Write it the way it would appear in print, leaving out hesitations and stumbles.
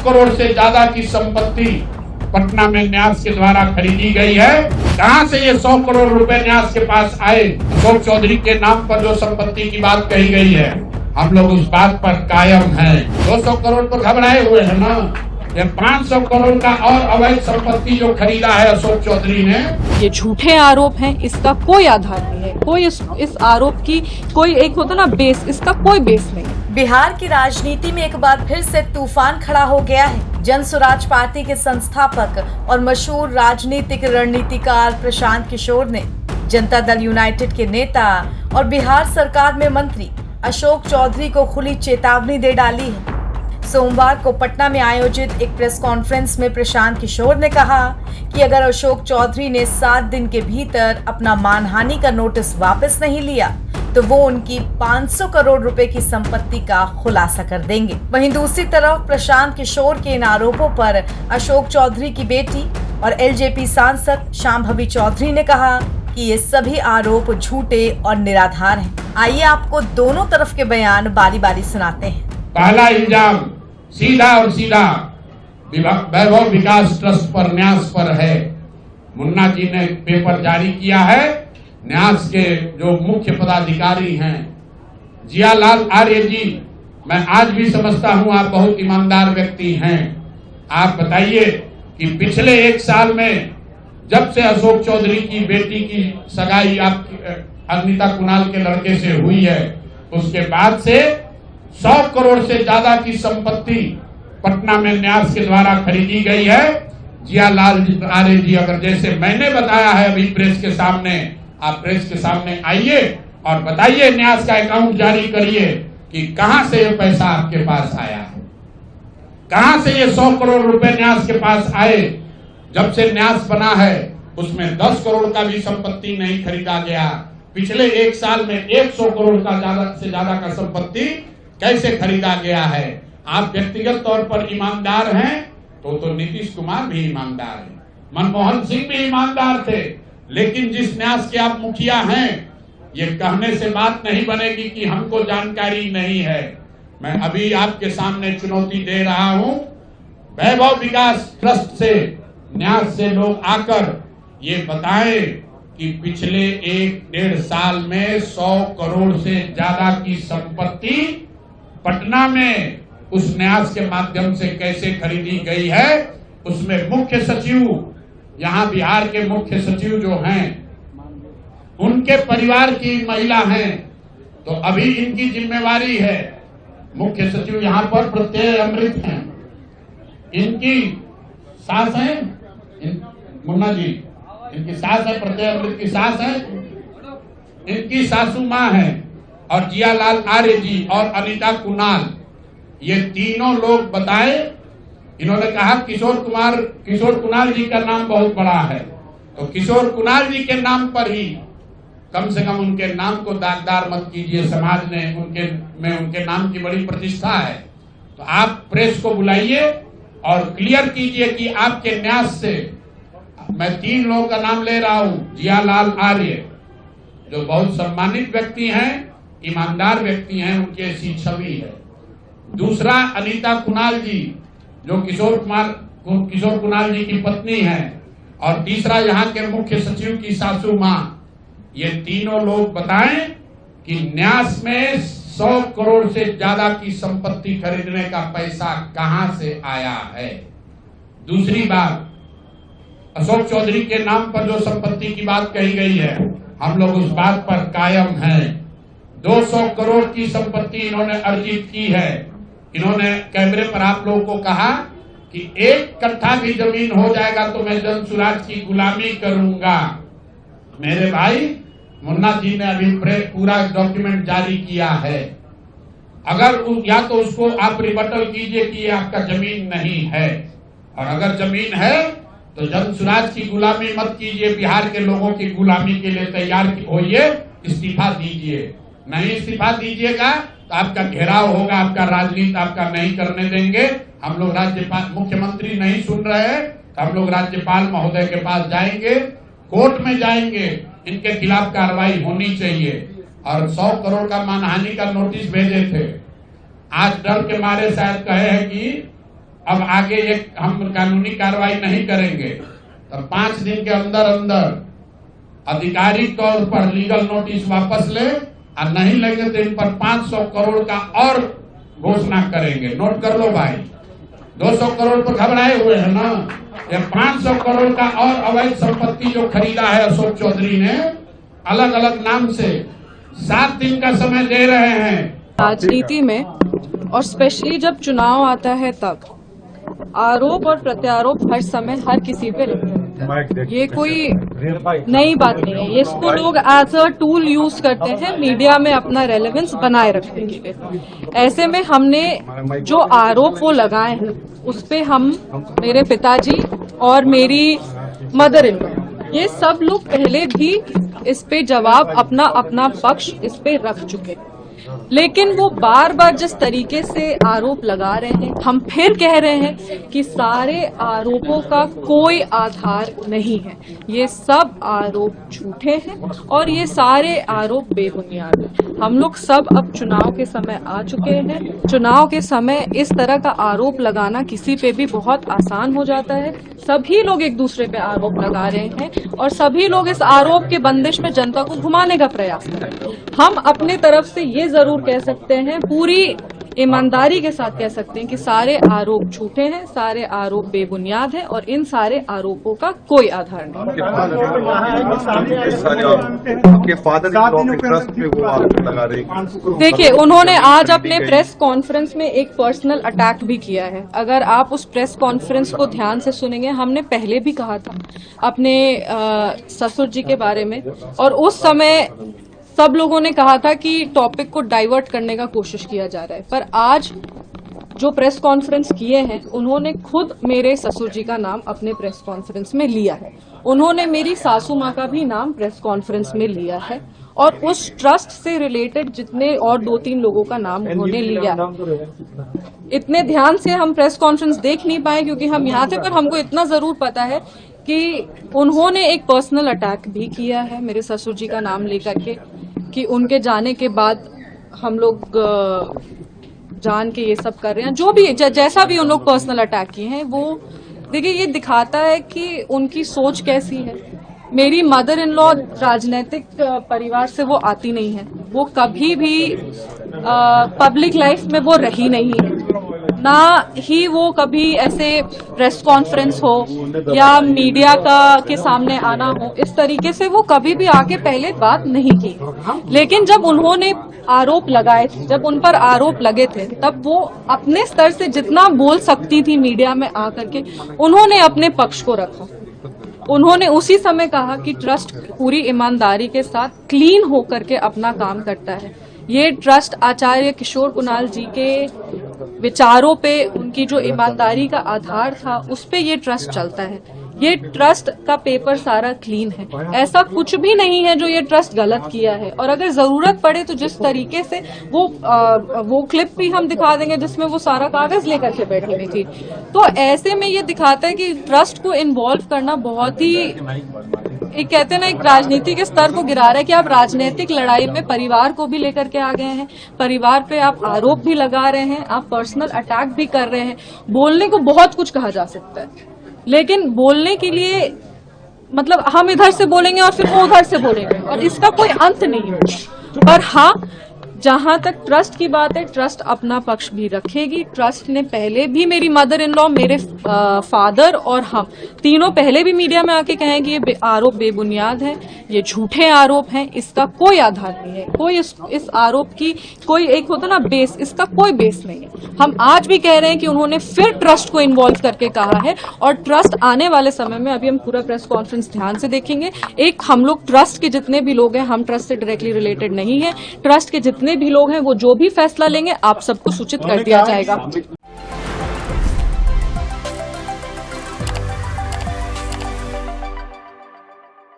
करोड़ से ज्यादा की संपत्ति पटना में न्यास के द्वारा खरीदी गई है। कहां से ये 100 करोड़ रुपए न्यास के पास आए? अशोक चौधरी के नाम पर जो संपत्ति की बात कही गई है, हम लोग उस बात पर कायम हैं। 200 करोड़ पर घबराए हुए हैं ना? ये 500 करोड़ का और अवैध संपत्ति जो खरीदा है अशोक चौधरी ने, ये झूठे आरोप हैं, इसका कोई आधार नहीं है। कोई इस आरोप की कोई एक होता ना बेस, इसका कोई बेस नहीं। बिहार की राजनीति में एक बार फिर से तूफान खड़ा हो गया है। जन स्वराज पार्टी के संस्थापक और मशहूर राजनीतिक रणनीतिकार प्रशांत किशोर ने जनता दल यूनाइटेड के नेता और बिहार सरकार में मंत्री अशोक चौधरी को खुली चेतावनी दे डाली है। सोमवार को पटना में आयोजित एक प्रेस कॉन्फ्रेंस में प्रशांत किशोर ने कहा कि अगर अशोक चौधरी ने 7 दिन के भीतर अपना मानहानि का नोटिस वापस नहीं लिया तो वो उनकी 500 करोड़ रुपए की संपत्ति का खुलासा कर देंगे। वहीं दूसरी तरफ प्रशांत किशोर के इन आरोपों पर अशोक चौधरी की बेटी और एलजेपी सांसद शांभवी चौधरी ने कहा कि ये सभी आरोप झूठे और निराधार हैं। आइए आपको दोनों तरफ के बयान बारी बारी सुनाते हैं। पहला इल्जाम सीधा और सीधा वैभव विकास ट्रस्ट पर, न्यास पर है। मुन्ना जी ने पेपर जारी किया है। न्यास के जो मुख्य पदाधिकारी हैं जियालाल आर्य जी, मैं आज भी समझता हूं आप बहुत ईमानदार व्यक्ति हैं। आप बताइए कि पिछले 1 साल में जब से अशोक चौधरी की बेटी की सगाई आपकी अनिता कुणाल के लड़के से हुई है, उसके बाद से 100 करोड़ से ज्यादा की संपत्ति पटना में न्यास के द्वारा खरीदी गई है। जियालाल आर्य जी, अगर जैसे मैंने बताया है अभी प्रेस के सामने, आप प्रेस के सामने आइए और बताइए, न्यास का अकाउंट जारी करिए कि कहां से ये पैसा आपके पास आया है, कहां से ये 100 करोड़ रुपए न्यास के पास आए। जब से न्यास बना है उसमें 10 करोड़ का भी संपत्ति नहीं खरीदा गया। पिछले 1 साल में 100 करोड़ का ज्यादा से ज्यादा का संपत्ति कैसे खरीदा गया है? आप व्यक्तिगत तौर पर ईमानदार हैं तो नीतीश कुमार भी ईमानदार है, मनमोहन सिंह भी ईमानदार थे, लेकिन जिस न्यास के आप मुखिया हैं, ये कहने से बात नहीं बनेगी कि हमको जानकारी नहीं है। मैं अभी आपके सामने चुनौती दे रहा हूं, वैभव विकास ट्रस्ट से, न्यास से लोग आकर ये बताएं कि पिछले 1-1.5 साल में 100 करोड़ से ज्यादा की संपत्ति पटना में उस न्यास के माध्यम से कैसे खरीदी गई है। उसमें मुख्य सचिव, यहां बिहार के मुख्य सचिव जो हैं, उनके परिवार की महिला हैं, तो अभी इनकी जिम्मेवारी है। मुख्य सचिव यहां पर प्रत्यय अमृत हैं, इनकी सास है मुन्ना जी, इनकी सास है, प्रत्यय अमृत की सास है, इनकी सासू मां है, और जियालाल आर्य जी और अनिता कुणाल, ये तीनों लोग बताएं। इन्होंने कहा किशोर कुणाल जी का नाम बहुत बड़ा है, तो किशोर कुणाल जी के नाम पर ही कम से कम उनके नाम को दागदार मत कीजिए। समाज ने उनके नाम की बड़ी प्रतिष्ठा है। तो आप प्रेस को बुलाइए और क्लियर कीजिए कि आपके न्यास से, मैं 3 लोगों का नाम ले रहा हूं, जियालाल आर्य जो बहुत सम्मानित व्यक्ति हैं, ईमानदार व्यक्ति हैं, उनकी ऐसी छवि है। दूसरा अनीता कुणाल जी जो किशोर कुणाल जी की पत्नी है, और तीसरा यहाँ के मुख्य सचिव की सासू मां। ये तीनों लोग बताएं कि न्यास में 100 करोड़ से ज्यादा की संपत्ति खरीदने का पैसा कहां से आया है। दूसरी बात, अशोक चौधरी के नाम पर जो संपत्ति की बात कही गई है, हम लोग उस बात पर कायम हैं। 200 करोड़ की संपत्ति इन्होंने अर्जित की है। इन्होंने कैमरे पर आप लोगों को कहा कि 1 कट्ठा भी जमीन हो जाएगा तो मैं जन स्वराज की गुलामी करूंगा। मेरे भाई, मुन्ना जी ने अभी पूरा डॉक्यूमेंट जारी किया है। अगर या तो उसको आप रिबटल कीजिए कि ये आपका जमीन नहीं है, और अगर जमीन है तो जन स्वराज की गुलामी मत कीजिए, बिहार के लोगों की गुलामी के लिए तैयार होइए, इस्तीफा दीजिए। नहीं इस्तीफा दीजिएगा तो आपका घेराव होगा, आपका राजनीति आपका नहीं करने देंगे। हम लोग राज्यपाल, मुख्यमंत्री नहीं सुन रहे हैं तो हम लोग राज्यपाल महोदय के पास जाएंगे, कोर्ट में जाएंगे, इनके खिलाफ कार्रवाई होनी चाहिए। और 100 करोड़ का मानहानि का नोटिस भेजे थे। आज डर के मारे शायद कहे हैं कि अब आगे ये हम कानूनी कार्रवाई नहीं करेंगे, तो 5 दिन के अंदर अंदर आधिकारिक तौर पर लीगल नोटिस वापस ले, और नहीं लेंगे तो इन पर 500 करोड़ का और घोषणा करेंगे। नोट कर लो भाई, 200 करोड़ पर घबराए हुए हैं ना, ये 500 करोड़ का और अवैध संपत्ति जो खरीदा है अशोक चौधरी ने अलग अलग नाम से, 7 दिन का समय दे रहे हैं। राजनीति में और स्पेशली जब चुनाव आता है तब आरोप और प्रत्यारोप हर समय हर किसी पे लगते हैं। ये कोई नई बात नहीं है, ये इसको लोग एज अ टूल यूज करते हैं मीडिया में अपना रेलेवेंस बनाए रखने के लिए। ऐसे में हमने जो आरोप वो लगाए हैं उस पे हम, मेरे पिताजी और मेरी मदर इन लॉ, ये सब लोग पहले भी इस पे जवाब अपना अपना पक्ष इस पे रख चुके, लेकिन वो बार बार जिस तरीके से आरोप लगा रहे हैं, हम फिर कह रहे हैं कि सारे आरोपों का कोई आधार नहीं है, ये सब आरोप झूठे हैं और ये सारे आरोप बेबुनियाद हैं। हम लोग सब अब चुनाव के समय आ चुके हैं। चुनाव के समय इस तरह का आरोप लगाना किसी पे भी बहुत आसान हो जाता है। सभी लोग एक दूसरे पे आरोप लगा रहे हैं और सभी लोग इस आरोप के बंदिश में जनता को घुमाने का प्रयास कर रहे हैं। हम अपने तरफ से ये जरूर कह सकते हैं, पूरी ईमानदारी के साथ कह सकते हैं कि सारे आरोप झूठे हैं, सारे आरोप बेबुनियाद हैं और इन सारे आरोपों का कोई आधार नहीं। आपके फादर ट्रस्ट पे वो आरोप लगा रहे हैं। देखिए, उन्होंने आज अपने प्रेस कॉन्फ्रेंस में एक पर्सनल अटैक भी किया है। अगर आप उस प्रेस कॉन्फ्रेंस को ध्यान से सुनेंगे, हमने पहले भी कहा था अपने ससुर जी के बारे में, और उस समय सब लोगों ने कहा था कि टॉपिक को डाइवर्ट करने का कोशिश किया जा रहा है। पर आज जो प्रेस कॉन्फ्रेंस किए हैं, उन्होंने खुद मेरे ससुर जी का नाम अपने प्रेस कॉन्फ्रेंस में लिया है। उन्होंने मेरी सासू माँ का भी नाम प्रेस कॉन्फ्रेंस में लिया है और उस ट्रस्ट से रिलेटेड जितने और 2-3 लोगों का नाम उन्होंने लिया। इतने ध्यान से हम प्रेस कॉन्फ्रेंस देख नहीं पाए क्योंकि हम यहाँ थे, पर हमको इतना जरूर पता है कि उन्होंने एक पर्सनल अटैक भी किया है मेरे ससुर जी का नाम लेकर के, कि उनके जाने के बाद हम लोग जान के ये सब कर रहे हैं। जो भी जैसा भी उन लोग पर्सनल अटैक किए हैं, वो देखिए ये दिखाता है कि उनकी सोच कैसी है। मेरी मदर इन लॉ राजनीतिक परिवार से वो आती नहीं है, वो कभी भी पब्लिक लाइफ में वो रही नहीं है, ना ही वो कभी ऐसे प्रेस कॉन्फ्रेंस हो या मीडिया के सामने आना हो, इस तरीके से वो कभी भी आके पहले बात नहीं की। लेकिन जब उन्होंने आरोप लगाए थे, जब उन पर आरोप लगे थे, तब वो अपने स्तर से जितना बोल सकती थी मीडिया में आकर के, उन्होंने अपने पक्ष को रखा। उन्होंने उसी समय कहा कि ट्रस्ट पूरी ईमानदारी के साथ क्लीन होकर के अपना काम करता है। ये ट्रस्ट आचार्य किशोर कुणाल जी के विचारों पे, उनकी जो ईमानदारी का आधार था, उस पे ये ट्रस्ट चलता है। ये ट्रस्ट का पेपर सारा क्लीन है, ऐसा कुछ भी नहीं है जो ये ट्रस्ट गलत किया है। और अगर जरूरत पड़े तो जिस तरीके से वो क्लिप भी हम दिखा देंगे जिसमें वो सारा कागज लेकर के बैठी हुई थी। तो ऐसे में ये दिखाता है कि ट्रस्ट को इन्वॉल्व करना बहुत ही, एक कहते हैं ना, एक राजनीति के स्तर को गिरा रहा है कि आप राजनीतिक लड़ाई में परिवार को भी लेकर के आ गए हैं, परिवार पे आप आरोप भी लगा रहे हैं, आप पर्सनल अटैक भी कर रहे हैं। बोलने को बहुत कुछ कहा जा सकता है, लेकिन बोलने के लिए मतलब हम इधर से बोलेंगे और फिर वो उधर से बोलेंगे और इसका कोई अंत नहीं है। पर हाँ, जहां तक ट्रस्ट की बात है, ट्रस्ट अपना पक्ष भी रखेगी। ट्रस्ट ने पहले भी, मेरी मदर इन लॉ, मेरे फादर और हम तीनों पहले भी मीडिया में आके कहें कि ये आरोप बेबुनियाद है, ये झूठे आरोप हैं, इसका कोई आधार नहीं है, कोई इस आरोप की कोई, एक होता ना बेस, इसका कोई बेस नहीं है। हम आज भी कह रहे हैं कि उन्होंने फिर ट्रस्ट को इन्वॉल्व करके कहा है और ट्रस्ट आने वाले समय में, अभी हम पूरा प्रेस कॉन्फ्रेंस ध्यान से देखेंगे। एक, हम लोग ट्रस्ट के जितने भी लोग हैं, हम ट्रस्ट से डायरेक्टली रिलेटेड नहीं है, ट्रस्ट के जितने भी लोग हैं वो जो भी फैसला लेंगे आप सबको सूचित कर दिया जाएगा।